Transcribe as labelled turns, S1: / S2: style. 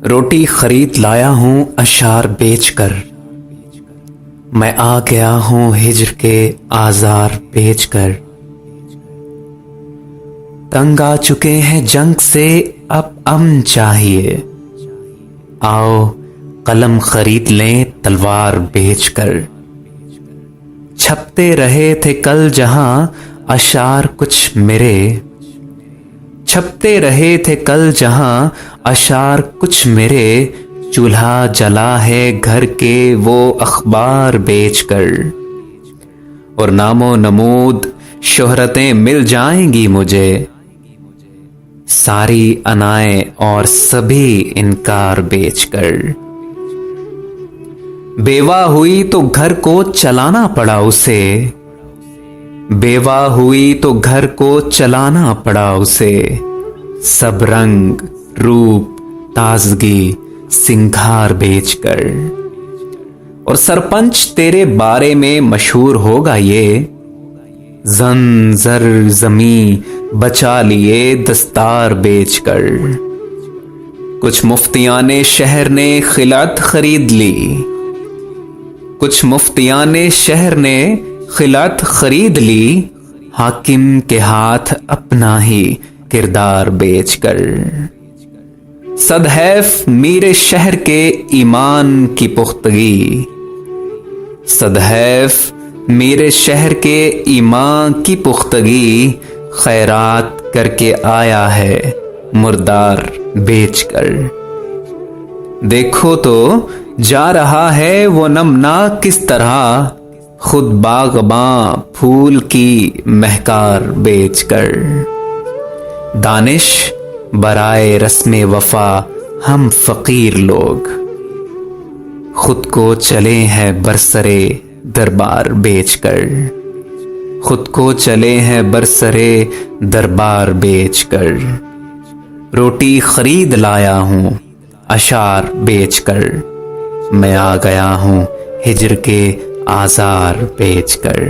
S1: روٹی خرید لایا ہوں اشعار بیچ کر، میں آ گیا ہوں ہجر کے آزار بیچ کر۔ تنگ آ چکے ہیں جنگ سے اب امن چاہیے، آؤ قلم خرید لیں تلوار بیچ کر۔ چھپتے رہے تھے کل جہاں اشعار کچھ میرے، چھپتے رہے تھے کل جہاں اشعار کچھ میرے، چولہا جلا ہے گھر کے وہ اخبار بیچ کر۔ اور نام و نمود شہرتیں مل جائیں گی مجھے، ساری انائیں اور سبھی انکار بیچ کر۔ بیوہ ہوئی تو گھر کو چلانا پڑا اسے، بیوہ ہوئی تو گھر کو چلانا پڑا اسے، سب رنگ روپ تازگی سنگھار بیچ کر۔ اور سرپنچ تیرے بارے میں مشہور ہوگا یہ، زن زر زمیں بچا لیے دستار بیچ کر۔ کچھ مفتیان شہر نے خلعت خرید لی، کچھ مفتیان شہر نے خلعت خرید لی، حاکم کے ہاتھ اپنا ہی کردار بیچ کر۔ صد حیف میرے شہر کے ایمان کی پختگی، صد حیف میرے شہر کے ایمان کی پختگی، خیرات کر کے آیا ہے مردار بیچ کر۔ دیکھو تو جا رہا ہے وہ نمناک کس طرح، خود باغباں پھول کی مہکار بیچ کر۔ دانش برائے رسم وفا ہم فقیر لوگ، خود کو چلے ہیں برسرے دربار بیچ کر، خود کو چلے ہیں برسرے دربار بیچ کر۔ روٹی خرید لایا ہوں اشعار بیچ کر، میں آ گیا ہوں ہجر کے آزار بیچ کر۔